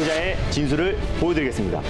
투자의 진수를 보여드리겠습니다.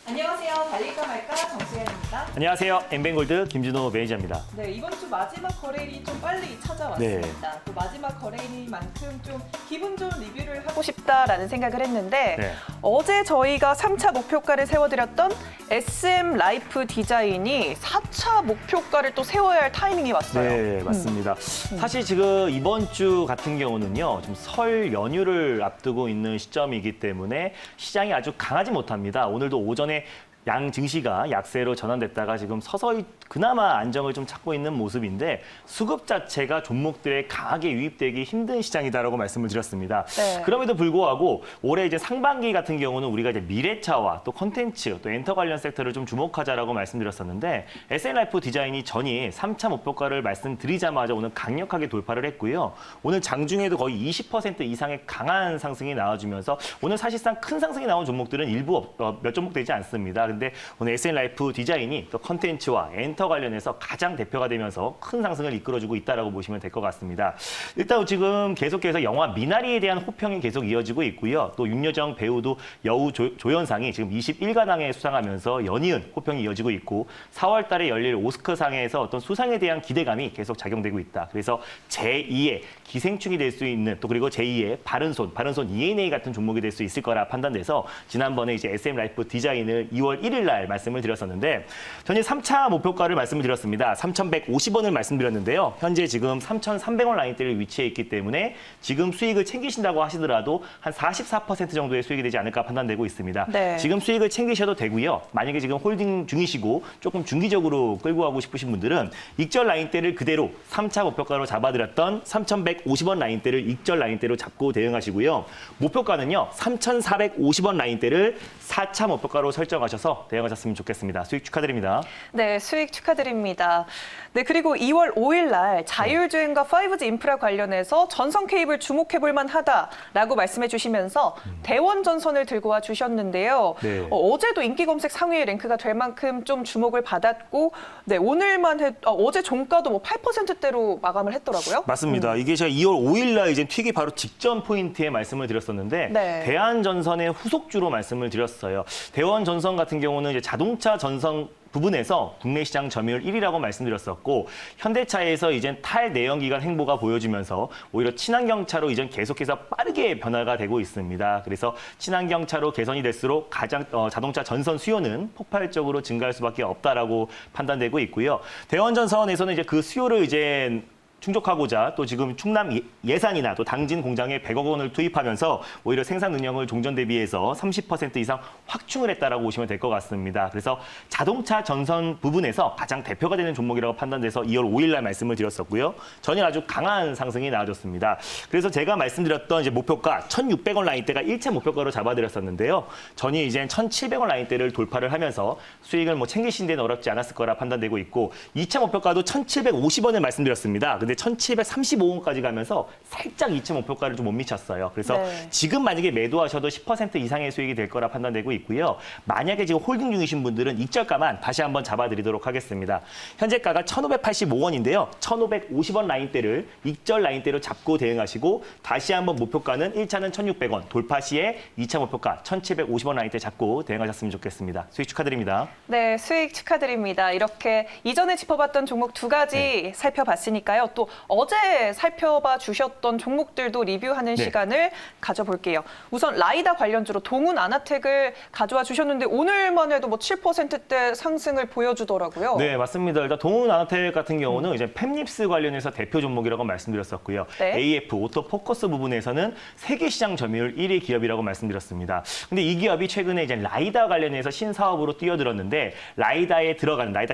안녕하세요. 달릴까 말까 정수현입니다. 안녕하세요. 엠뱅골드 김준호 매니저입니다. 네, 이번 주 마지막 거래일이 좀 빨리 찾아왔습니다. 또 마지막 거래일만큼 좀 기분 좋은 리뷰를 하고 싶다라는 생각을 했는데 네. 어제 저희가 3차 목표가를 세워드렸던 SM 라이프 디자인이 4차 목표가를 또 세워야 할 타이밍이 왔어요. 네, 맞습니다. 사실 지금 이번 주 같은 경우는요, 좀 설 연휴를 앞두고 있는 시점이기 때문에 시장이 아주 강하지 못합니다. 오늘도 오전에 양 증시가 약세로 전환됐다가 지금 서서히 그나마 안정을 좀 찾고 있는 모습인데 수급 자체가 종목들에 강하게 유입되기 힘든 시장이다라고 말씀을 드렸습니다. 네. 그럼에도 불구하고 올해 이제 상반기 같은 경우는 우리가 이제 미래차와 또 콘텐츠 또 엔터 관련 섹터를 좀 주목하자라고 말씀드렸었는데 SN라이프 디자인이 전이 3차 목표가를 말씀드리자마자 오늘 강력하게 돌파를 했고요. 오늘 장중에도 거의 20% 이상의 강한 상승이 나와주면서 오늘 사실상 큰 상승이 나온 종목들은 일부 몇 종목 되지 않습니다. 근데 오늘 SN라이프 디자인이 또 컨텐츠와 엔터 관련해서 가장 대표가 되면서 큰 상승을 이끌어주고 있다라고 보시면 될 것 같습니다. 일단 지금 계속해서 영화 미나리에 대한 호평이 계속 이어지고 있고요. 또 윤여정 배우도 여우 조연상이 지금 21관왕에 수상하면서 연이은 호평이 이어지고 있고 4월 달에 열릴 오스카상에서 어떤 수상에 대한 기대감이 계속 작용되고 있다. 그래서 제2의 기생충이 될 수 있는 또 그리고 제2의 바른손 ENA 같은 종목이 될 수 있을 거라 판단돼서 지난번에 이제 SM라이프 디자인을 2월 1일 날 말씀을 드렸었는데 전일 3차 목표가를 말씀을 드렸습니다. 3,150원을 말씀드렸는데요. 현재 지금 3,300원 라인대를 위치해 있기 때문에 지금 수익을 챙기신다고 하시더라도 한 44% 정도의 수익이 되지 않을까 판단되고 있습니다. 네. 지금 수익을 챙기셔도 되고요. 만약에 지금 홀딩 중이시고 조금 중기적으로 끌고 가고 싶으신 분들은 익절 라인대를 그대로 3차 목표가로 잡아드렸던 3,150원 라인대를 익절 라인대로 잡고 대응하시고요. 목표가는요. 3,450원 라인대를 4차 목표가로 설정하셔서 대응하셨으면 좋겠습니다. 수익 축하드립니다. 네, 수익 축하드립니다. 네, 그리고 2월 5일 날 자율주행과 5G 인프라 관련해서 전선 케이블 주목해 볼 만하다라고 말씀해 주시면서 대원 전선을 들고 와 주셨는데요. 네. 어제도 인기 검색 상위에 랭크가 될 만큼 좀 주목을 받았고 네, 오늘만 어제 종가도 뭐 8%대로 마감을 했더라고요. 맞습니다. 이게 제가 2월 5일 날 이제 튀기 바로 직전 포인트에 말씀을 드렸었는데 네. 대한전선의 후속주로 말씀을 드렸어요. 대원전선 같은 경우는 이제 자동차 전선 부분에서 국내 시장 점유율 1위라고 말씀드렸었고 현대차에서 이제 탈내연기관 행보가 보여지면서 오히려 친환경차로 이전 계속해서 빠르게 변화가 되고 있습니다. 그래서 친환경차로 개선이 될수록 가장 자동차 전선 수요는 폭발적으로 증가할 수밖에 없다라고 판단되고 있고요. 대원전선에서는 이제 그 수요를 이제 충족하고자 또 지금 충남 예산이나 또 당진 공장에 100억 원을 투입하면서 오히려 생산 능력을 종전 대비해서 30% 이상 확충을 했다라고 보시면 될 것 같습니다. 그래서 자동차 전선 부분에서 가장 대표가 되는 종목이라고 판단돼서 2월 5일 날 말씀을 드렸었고요. 전일 아주 강한 상승이 나와줬습니다. 그래서 제가 말씀드렸던 이제 목표가 1,600원 라인대가 1차 목표가로 잡아드렸었는데요. 전일 이제 1,700원 라인대를 돌파를 하면서 수익을 뭐 챙기신 데는 어렵지 않았을 거라 판단되고 있고 2차 목표가도 1,750원을 말씀드렸습니다. 근데 1,735원까지 가면서 살짝 2차 목표가를 좀 못 미쳤어요. 그래서 네. 지금 만약에 매도하셔도 10% 이상의 수익이 될 거라 판단되고 있고요. 만약에 지금 홀딩 중이신 분들은 익절가만 다시 한번 잡아드리도록 하겠습니다. 현재가가 1,585원인데요. 1,550원 라인대를 익절 라인대로 잡고 대응하시고 다시 한번 목표가는 1차는 1,600원, 돌파 시에 2차 목표가 1,750원 라인대 잡고 대응하셨으면 좋겠습니다. 수익 축하드립니다. 네, 수익 축하드립니다. 이렇게 이전에 짚어봤던 종목 두 가지 살펴봤으니까요. 또 어제 살펴봐 주셨던 종목들도 리뷰하는 네. 시간을 가져볼게요. 우선 라이다 관련주로 동훈 아나텍을 가져와 주셨는데 오늘만 해도 뭐 7%대 상승을 보여주더라고요. 네, 맞습니다. 일단 동훈 아나텍 같은 경우는 이제 팹립스 관련해서 대표 종목이라고 말씀드렸었고요. 네. AF 오토포커스 부분에서는 세계 시장 점유율 1위 기업이라고 말씀드렸습니다. 근데 이 기업이 최근에 이제 라이다 관련해서 신사업으로 뛰어들었는데 라이다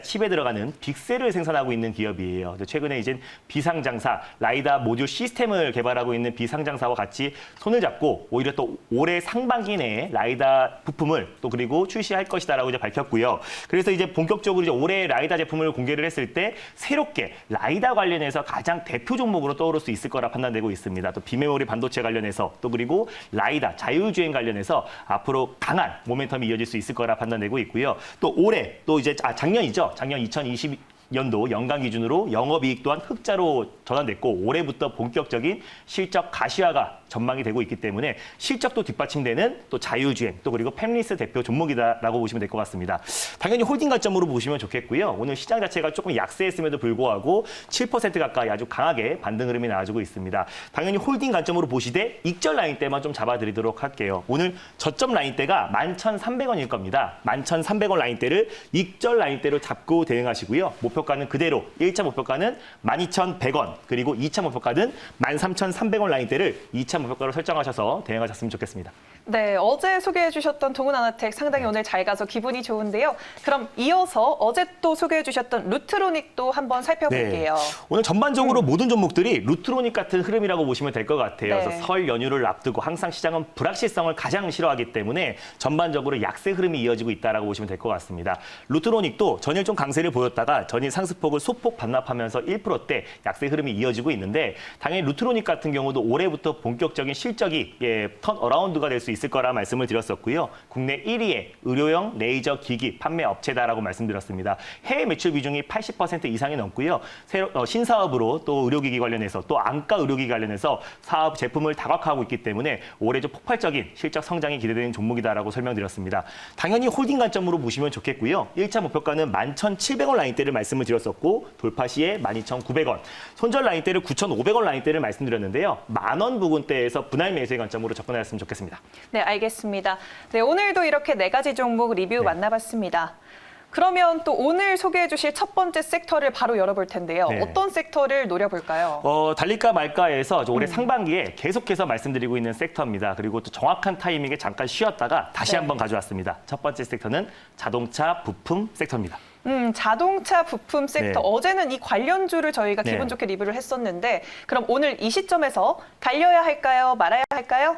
칩에 들어가는 빅셀을 생산하고 있는 기업이에요. 최근에 이제 비상장사, 라이다 모듈 시스템을 개발하고 있는 비상장사와 같이 손을 잡고 오히려 또 올해 상반기 내에 라이다 부품을 또 그리고 출시할 것이다라고 이제 밝혔고요. 그래서 이제 본격적으로 이제 올해 라이다 제품을 공개를 했을 때 새롭게 라이다 관련해서 가장 대표 종목으로 떠오를 수 있을 거라 판단되고 있습니다. 또 비메모리 반도체 관련해서 또 그리고 라이다 자율주행 관련해서 앞으로 강한 모멘텀이 이어질 수 있을 거라 판단되고 있고요. 또 올해 또 이제 작년이죠. 작년 2020 연도 연간 기준으로 영업이익 또한 흑자로 전환됐고 올해부터 본격적인 실적 가시화가 전망이 되고 있기 때문에 실적도 뒷받침되는 또 자율주행 또 그리고 팹리스 대표 종목이다라고 보시면 될 것 같습니다. 당연히 홀딩 관점으로 보시면 좋겠고요. 오늘 시장 자체가 조금 약세했음에도 불구하고 7% 가까이 아주 강하게 반등 흐름이 나와주고 있습니다. 당연히 홀딩 관점으로 보시되 익절 라인대만 좀 잡아드리도록 할게요. 오늘 저점 라인대가 11,300원일 겁니다. 11,300원 라인대를 익절 라인대로 잡고 대응하시고요. 목표가는 그대로 1차 목표가는 12,100원 그리고 2차 목표가는 13,300원 라인대를 2차 목표가로 설정하셔서 대응하셨으면 좋겠습니다. 네, 어제 소개해 주셨던 동훈아나텍 상당히 오늘 잘 가서 기분이 좋은데요. 그럼 이어서 어제 또 소개해 주셨던 루트로닉도 한번 살펴볼게요. 오늘 전반적으로 모든 종목들이 루트로닉 같은 흐름이라고 보시면 될 것 같아요. 네. 그래서 설 연휴를 앞두고 항상 시장은 불확실성을 가장 싫어하기 때문에 전반적으로 약세 흐름이 이어지고 있다라고 보시면 될 것 같습니다. 루트로닉도 전일 좀 강세를 보였다가 전일 상승폭을 소폭 반납하면서 1%대 약세 흐름이 이어지고 있는데 당연히 루트로닉 같은 경우도 올해부터 본격적인 실적이 턴어라운드가 될 수 있을 거라 말씀을 드렸었고요. 국내 1위의 의료용 레이저 기기 판매 업체다라고 말씀드렸습니다. 해외 매출 비중이 80% 이상이 넘고요. 신사업으로 또 의료기기 관련해서 또 안과 의료기기 관련해서 사업 제품을 다각화하고 있기 때문에 올해 좀 폭발적인 실적 성장이 기대되는 종목이다라고 설명드렸습니다. 당연히 홀딩 관점으로 보시면 좋겠고요. 1차 목표가는 11,700원 라인대를 말씀을 드렸었고 돌파 시에 12,900원, 손절 라인대를 9,500원 라인대를 말씀드렸는데요. 10,000원 부근대에서 분할 매수의 관점으로 접근하셨으면 좋겠습니다. 네, 알겠습니다. 네, 오늘도 이렇게 4가지 종목 리뷰 만나봤습니다. 그러면 또 오늘 소개해 주실 첫 번째 섹터를 바로 열어볼 텐데요. 네. 어떤 섹터를 노려볼까요? 달릴까 말까에서 올해 상반기에 계속해서 말씀드리고 있는 섹터입니다. 그리고 또 정확한 타이밍에 잠깐 쉬었다가 다시 네. 한번 가져왔습니다. 첫 번째 섹터는 자동차 부품 섹터입니다. 자동차 부품 섹터. 네. 어제는 이 관련주를 저희가 네. 기분 좋게 리뷰를 했었는데 그럼 오늘 이 시점에서 달려야 할까요? 말아야 할까요?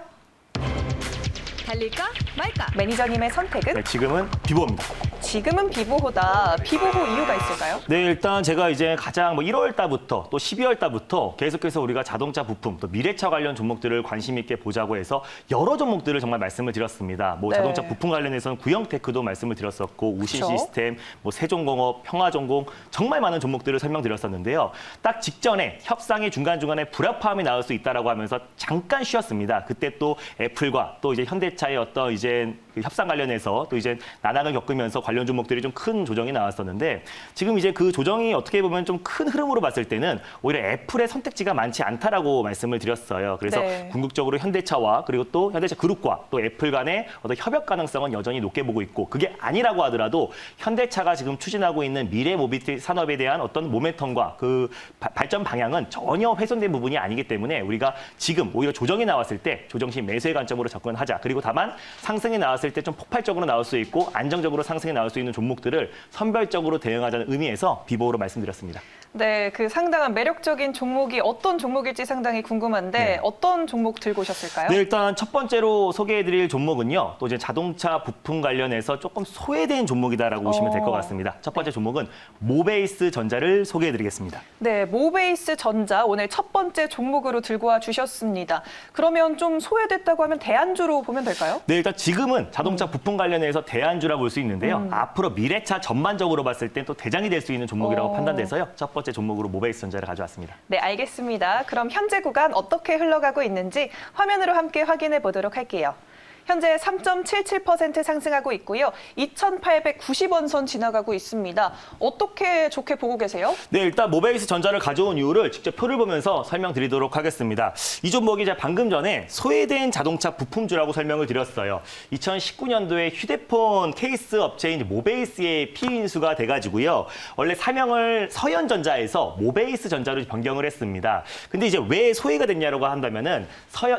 달릴까 말까? 매니저님의 선택은? 네, 지금은 비보입니다. 지금은 비보호다. 비보호 이유가 있을까요? 네, 일단 제가 이제 가장 1월 달부터 또 12월 달부터 계속해서 우리가 자동차 부품 또 미래차 관련 종목들을 관심 있게 보자고 해서 여러 종목들을 정말 말씀을 드렸습니다. 네. 자동차 부품 관련해서는 구형테크도 말씀을 드렸었고 우신 그렇죠. 시스템, 세종공업, 평화전공 정말 많은 종목들을 설명드렸었는데요. 딱 직전에 협상이 중간중간에 불협화음이 나올 수 있다라고 하면서 잠깐 쉬었습니다. 그때 또 애플과 또 이제 현대차의 어떤 이제 그 협상 관련해서 또 이제 난항을 겪으면서 관련 종목들이 좀 큰 조정이 나왔었는데 지금 이제 그 조정이 어떻게 보면 좀 큰 흐름으로 봤을 때는 오히려 애플의 선택지가 많지 않다라고 말씀을 드렸어요. 그래서 네. 궁극적으로 현대차와 그리고 또 현대차 그룹과 또 애플 간의 어떤 협업 가능성은 여전히 높게 보고 있고 그게 아니라고 하더라도 현대차가 지금 추진하고 있는 미래 모빌리티 산업에 대한 어떤 모멘텀과 그 발전 방향은 전혀 훼손된 부분이 아니기 때문에 우리가 지금 오히려 조정이 나왔을 때 조정 시 매수의 관점으로 접근하자. 그리고 다만 상승이 나왔을 때 좀 폭발적으로 나올 수 있고 안정적으로 상승이 나올 수 있는 종목들을 선별적으로 대응하자는 의미에서 비보호로 말씀드렸습니다. 네, 그 상당한 매력적인 종목이 어떤 종목일지 상당히 궁금한데 네. 어떤 종목 들고 오셨을까요? 네, 일단 첫 번째로 소개해드릴 종목은요. 또 이제 자동차 부품 관련해서 조금 소외된 종목이다라고 보시면 될 것 같습니다. 첫 번째 종목은 모베이스 전자를 소개해드리겠습니다. 네, 모베이스 전자 오늘 첫 번째 종목으로 들고 와 주셨습니다. 그러면 좀 소외됐다고 하면 대안주로 보면 될까요? 네, 일단 지금은 자동차 부품 관련해서 대안주라 볼 수 있는데요. 앞으로 미래차 전반적으로 봤을 땐 또 대장이 될 수 있는 종목이라고 판단돼서요. 첫 번째 종목으로 모베이스 전자를 가져왔습니다. 네, 알겠습니다. 그럼 현재 구간 어떻게 흘러가고 있는지 화면으로 함께 확인해 보도록 할게요. 현재 3.77% 상승하고 있고요. 2,890원 선 지나가고 있습니다. 어떻게 좋게 보고 계세요? 네, 일단 모베이스 전자를 가져온 이유를 직접 표를 보면서 설명드리도록 하겠습니다. 이 종목이 제가 방금 전에 소외된 자동차 부품주라고 설명을 드렸어요. 2019년도에 휴대폰 케이스 업체인 모베이스의 피인수가 돼가지고요. 원래 사명을 서현전자에서 모베이스 전자로 변경을 했습니다. 근데 이제 왜 소외가 됐냐라고 한다면은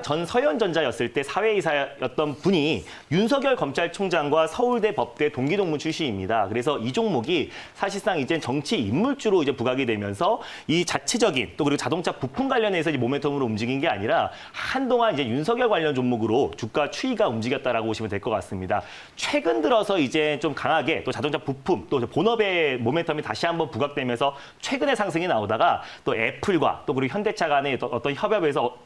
전 서현전자였을 때 사회이사였던 분이 윤석열 검찰총장과 서울대 법대 동기동문 출신입니다. 그래서 이 종목이 사실상 이제 정치 인물주로 이제 부각이 되면서 이 자체적인 또 그리고 자동차 부품 관련해서 이제 모멘텀으로 움직인 게 아니라 한동안 이제 윤석열 관련 종목으로 주가 추이가 움직였다라고 보시면 될 것 같습니다. 최근 들어서 이제 좀 강하게 또 자동차 부품 또 본업의 모멘텀이 다시 한번 부각되면서 최근에 상승이 나오다가 또 애플과 또 그리고 현대차 간의 어떤 협업에서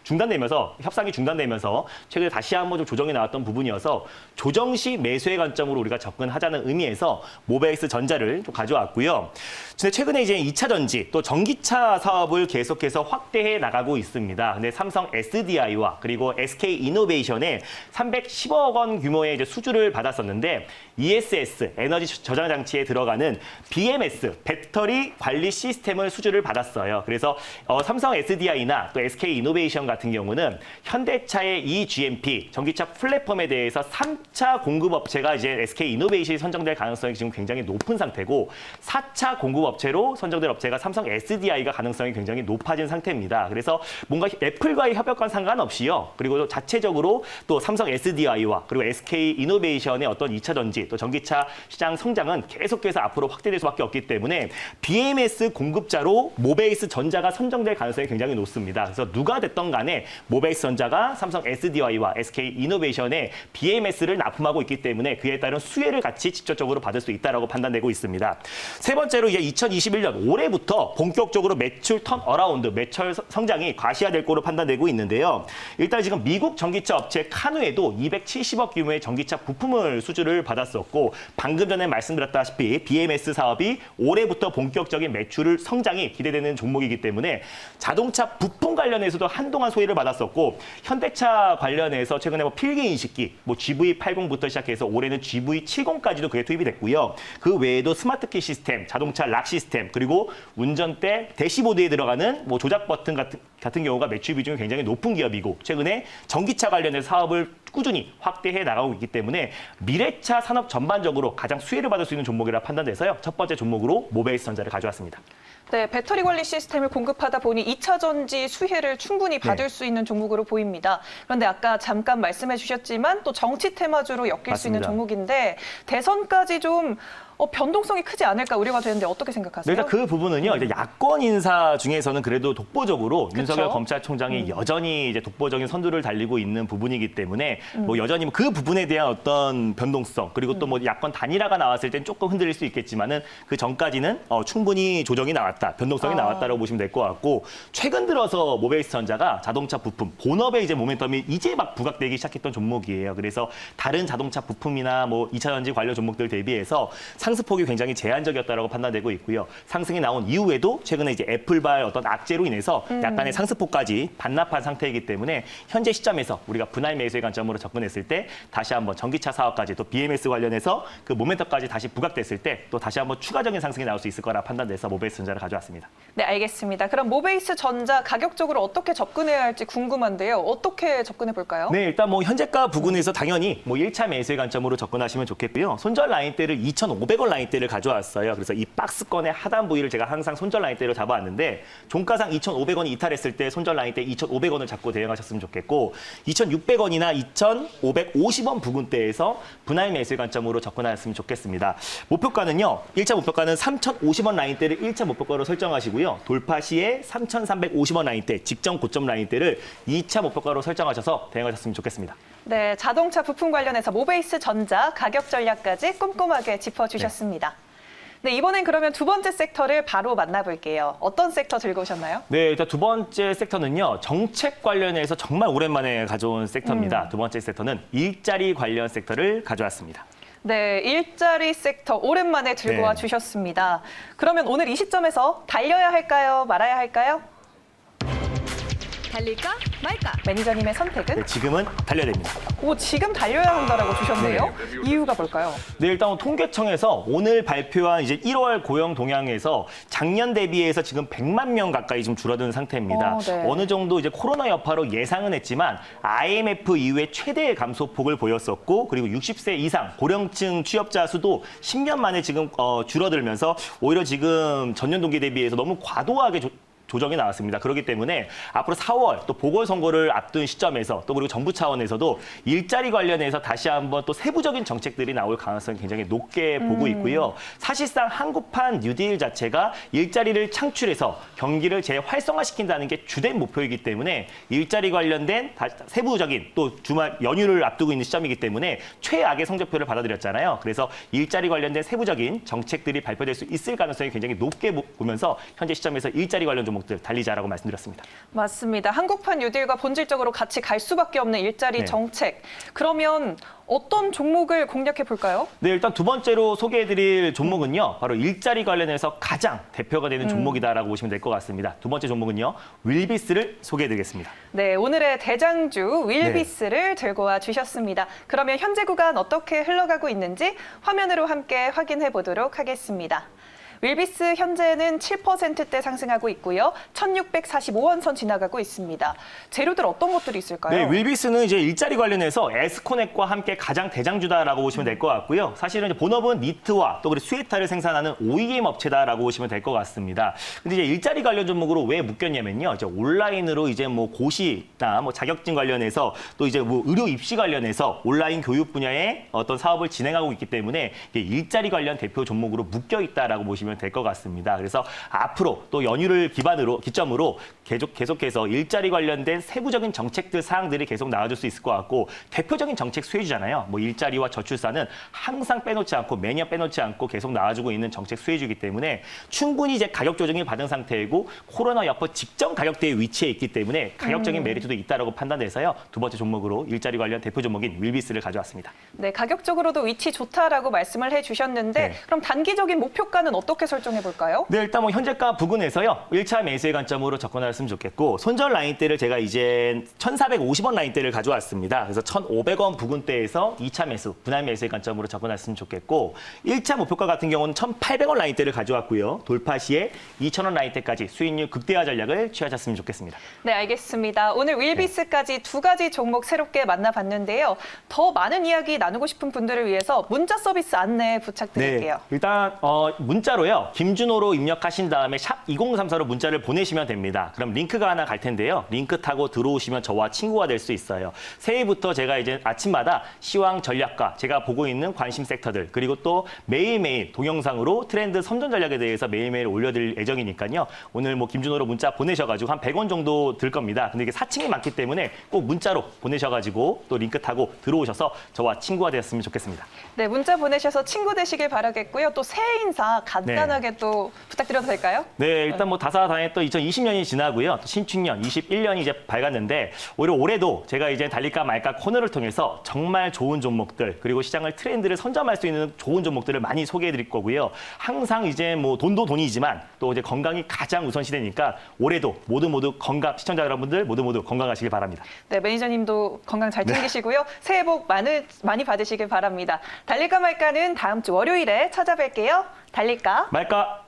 중단되면서 협상이 중단되면서 최근에 다시 한번 좀 조정이 나왔던 부분이어서 조정 시 매수의 관점으로 우리가 접근하자는 의미에서 모베이스 전자를 좀 가져왔고요. 근데 최근에 이제 2차 전지 또 전기차 사업을 계속해서 확대해 나가고 있습니다. 근데 삼성 SDI와 그리고 SK 이노베이션에 310억 원 규모의 이제 수주를 받았었는데 ESS 에너지 저장 장치에 들어가는 BMS 배터리 관리 시스템을 수주를 받았어요. 그래서 삼성 SDI나 또 SK 이노베이션 같은 경우는 현대차의 eGMP 전기차 플랫폼에 대해서 3차 공급 업체가 이제 SK 이노베이션이 선정될 가능성이 지금 굉장히 높은 상태고 4차 공급 업체로 선정될 업체가 삼성 SDI가 가능성이 굉장히 높아진 상태입니다. 그래서 뭔가 애플과의 협력과 상관없이요. 그리고 또 자체적으로 또 삼성 SDI와 그리고 SK 이노베이션의 어떤 2차 전지 또 전기차 시장 성장은 계속해서 앞으로 확대될 수밖에 없기 때문에 BMS 공급자로 모베이스 전자가 선정될 가능성이 굉장히 높습니다. 그래서 누가 됐던 간에 모베이스 전자가 삼성 SDI와 SK 이노베이션에 BMS를 납품하고 있기 때문에 그에 따른 수혜를 같이 직접적으로 받을 수 있다라고 판단되고 있습니다. 세 번째로 이제 2021년 올해부터 본격적으로 매출 턴 어라운드, 매출 성장이 과시화될 거로 판단되고 있는데요. 일단 지금 미국 전기차 업체 카누에도 270억 규모의 전기차 부품을 수주를 받았었고 방금 전에 말씀드렸다시피 BMS 사업이 올해부터 본격적인 매출을 성장이 기대되는 종목이기 때문에 자동차 부품 관련해서도 한동안 소외를 받았었고 현대차 관련해서 최근에 뭐 필기인식기, 뭐 GV80부터 시작해서 올해는 GV70까지도 그게 투입이 됐고요. 그 외에도 스마트키 시스템, 자동차 락 시스템, 그리고 운전대 대시보드에 들어가는 뭐 조작 버튼 같은 경우가 매출 비중이 굉장히 높은 기업이고 최근에 전기차 관련해서 사업을 꾸준히 확대해 나가고 있기 때문에 미래차 산업 전반적으로 가장 수혜를 받을 수 있는 종목이라 판단돼서요. 첫 번째 종목으로 모베이스 전자를 가져왔습니다. 네, 배터리 관리 시스템을 공급하다 보니 2차 전지 수혜를 충분히 받을 수 있는 종목으로 보입니다. 그런데 아까 잠깐 말씀해 주셨지만 또 정치 테마주로 엮일 수 있는 맞습니다. 종목인데 대선까지 좀 변동성이 크지 않을까 우려가 되는데 어떻게 생각하세요? 일단 그 부분은요. 이제 야권 인사 중에서는 그래도 독보적으로 윤석열 검찰총장이 여전히 이제 독보적인 선두를 달리고 있는 부분이기 때문에 뭐 여전히 그 부분에 대한 어떤 변동성 그리고 또 뭐 야권 단일화가 나왔을 땐 조금 흔들릴 수 있겠지만은 그 전까지는 충분히 조정이 나왔다, 변동성이 나왔다라고 보시면 될 것 같고 최근 들어서 모베이스 전자가 자동차 부품 본업에 이제 모멘텀이 이제 막 부각되기 시작했던 종목이에요. 그래서 다른 자동차 부품이나 뭐 2차 전지 관련 종목들 대비해서 상승폭이 굉장히 제한적이었다라고 판단되고 있고요. 상승이 나온 이후에도 최근에 이제 애플발 어떤 악재로 인해서 약간의 상승폭까지 반납한 상태이기 때문에 현재 시점에서 우리가 분할 매수의 관점으로 접근했을 때 다시 한번 전기차 사업까지 또 BMS 관련해서 그 모멘텀까지 다시 부각됐을 때 또 다시 한번 추가적인 상승이 나올 수 있을 거라 판단돼서 모베이스 전자를 가져왔습니다. 네, 알겠습니다. 그럼 모베이스 전자 가격적으로 어떻게 접근해야 할지 궁금한데요. 어떻게 접근해 볼까요? 네, 일단 뭐 현재가 부근에서 당연히 뭐 1차 매수의 관점으로 접근하시면 좋겠고요. 손절 라인대를 2,500원 라인대를 가져왔어요. 그래서 이 박스권의 하단 부위를 제가 항상 손절 라인대로 잡아왔는데 종가상 2,500원이 이탈했을 때 손절 라인대 2,500원을 잡고 대응하셨으면 좋겠고 2,600원이나 2,550원 부근대에서 분할 매수의 관점으로 접근하셨으면 좋겠습니다. 목표가는요. 1차 목표가는 3,050원 라인대를 1차 목표가로 설정하시고요. 돌파 시에 3,350원 라인대, 직전 고점 라인대를 2차 목표가로 설정하셔서 대응하셨으면 좋겠습니다. 네, 자동차 부품 관련해서 모베이스 전자 가격 전략까지 꼼꼼하게 짚어주셨습니다. 네, 이번엔 그러면 두 번째 섹터를 바로 만나볼게요. 어떤 섹터 들고 오셨나요? 네, 일단 두 번째 섹터는요. 정책 관련해서 정말 오랜만에 가져온 섹터입니다. 두 번째 섹터는 일자리 관련 섹터를 가져왔습니다. 네, 일자리 섹터 오랜만에 들고 와 주셨습니다. 그러면 오늘 이 시점에서 달려야 할까요? 말아야 할까요? 달릴까 말까? 매니저님의 선택은? 네, 지금은 달려야 됩니다. 오, 지금 달려야 한다라고 주셨네요. 이유가 뭘까요? 네, 일단 통계청에서 오늘 발표한 이제 1월 고용 동향에서 작년 대비해서 지금 100만 명 가까이 좀 줄어든 상태입니다. 네. 어느 정도 이제 코로나 여파로 예상은 했지만 IMF 이후에 최대의 감소폭을 보였었고 그리고 60세 이상 고령층 취업자 수도 10년 만에 지금 줄어들면서 오히려 지금 전년 동기 대비해서 너무 과도하게 조정이 나왔습니다. 그렇기 때문에 앞으로 4월 또 보궐선거를 앞둔 시점에서 또 그리고 정부 차원에서도 일자리 관련해서 다시 한번 또 세부적인 정책들이 나올 가능성이 굉장히 높게 보고 있고요. 사실상 한국판 뉴딜 자체가 일자리를 창출해서 경기를 재활성화시킨다는 게 주된 목표이기 때문에 일자리 관련된 세부적인 또 주말 연휴를 앞두고 있는 시점이기 때문에 최악의 성적표를 받아들였잖아요. 그래서 일자리 관련된 세부적인 정책들이 발표될 수 있을 가능성이 굉장히 높게 보면서 현재 시점에서 일자리 관련 종목 종목들 달리자라고 말씀드렸습니다. 맞습니다. 한국판 뉴딜과 본질적으로 같이 갈 수밖에 없는 일자리 네. 정책. 그러면 어떤 종목을 공략해 볼까요? 네, 일단 두 번째로 소개해드릴 종목은요. 바로 일자리 관련해서 가장 대표가 되는 종목이다라고 보시면 될 것 같습니다. 두 번째 종목은요. 윌비스를 소개해드리겠습니다. 네, 오늘의 대장주 윌비스를 들고 와 주셨습니다. 그러면 현재 구간 어떻게 흘러가고 있는지 화면으로 함께 확인해 보도록 하겠습니다. 윌비스 현재는 7%대 상승하고 있고요. 1,645원 선 지나가고 있습니다. 재료들 어떤 것들이 있을까요? 네, 윌비스는 이제 일자리 관련해서 에스코넥과 함께 가장 대장주다라고 보시면 될 것 같고요. 사실은 이제 본업은 니트와 또 그리고 스웨터를 생산하는 OEM 업체다라고 보시면 될 것 같습니다. 근데 이제 일자리 관련 종목으로 왜 묶였냐면요. 이제 온라인으로 이제 뭐 고시나 뭐 자격증 관련해서 또 이제 뭐 의료 입시 관련해서 온라인 교육 분야의 어떤 사업을 진행하고 있기 때문에 이게 일자리 관련 대표 종목으로 묶여 있다라고 보시면 될 것 같습니다. 그래서 앞으로 또 연휴를 기점으로 계속해서 일자리 관련된 세부적인 정책들 사항들이 계속 나와줄 수 있을 것 같고 대표적인 정책 수혜주잖아요. 뭐 일자리와 저출산은 항상 빼놓지 않고 매년 빼놓지 않고 계속 나와주고 있는 정책 수혜주이기 때문에 충분히 이제 가격 조정이 받은 상태이고 코로나 여파 직전 가격대에 위치해 있기 때문에 가격적인 메리트도 있다라고 판단돼서요. 두 번째 종목으로 일자리 관련 대표 종목인 윌비스를 가져왔습니다. 네, 가격적으로도 위치 좋다라고 말씀을 해주셨는데 네. 그럼 단기적인 목표가는 어떻게 설정해 볼까요? 네, 일단 뭐 현재가 부근에서요. 1차 매수의 관점으로 접근하셨으면 좋겠고 손절 라인대를 제가 이제 1,450원 라인대를 가져왔습니다. 그래서 1,500원 부근대에서 2차 매수, 분할 매수의 관점으로 접근하셨으면 좋겠고 1차 목표가 같은 경우는 1,800원 라인대를 가져왔고요. 돌파 시에 2,000원 라인대까지 수익률 극대화 전략을 취하셨으면 좋겠습니다. 네, 알겠습니다. 오늘 윌비스까지 두 가지 종목 새롭게 만나봤는데요. 더 많은 이야기 나누고 싶은 분들을 위해서 문자 서비스 안내 부탁드릴게요. 네, 일단 문자로요. 김준호로 입력하신 다음에 샵 2034로 문자를 보내시면 됩니다. 그럼 링크가 하나 갈 텐데요. 링크 타고 들어오시면 저와 친구가 될 수 있어요. 새해부터 제가 이제 아침마다 시황 전략과 제가 보고 있는 관심 섹터들 그리고 또 매일매일 동영상으로 트렌드 선전 전략에 대해서 매일매일 올려드릴 예정이니까요. 오늘 뭐 김준호로 문자 보내셔가지고 한 100원 정도 들 겁니다. 근데 이게 사칭이 많기 때문에 꼭 문자로 보내셔가지고 또 링크 타고 들어오셔서 저와 친구가 되었으면 좋겠습니다. 네, 문자 보내셔서 친구 되시길 바라겠고요. 또 새해 인사 간단하게 또 부탁드려도 될까요? 네, 일단 뭐 다사다난했던 2020년이 지나고요. 또 신축년 21년이 이제 밝았는데 오히려 올해도 제가 이제 달릴까 말까 코너를 통해서 정말 좋은 종목들 그리고 시장을 트렌드를 선점할 수 있는 좋은 종목들을 많이 소개해 드릴 거고요. 항상 이제 뭐 돈도 돈이지만 또 이제 건강이 가장 우선시되니까 올해도 모두 건강 시청자 여러분들 모두 건강하시길 바랍니다. 네, 매니저님도 건강 잘 챙기시고요. 새해 복 많이 받으시길 바랍니다. 달릴까 말까는 다음 주 월요일에 찾아뵐게요. 달릴까? 말까?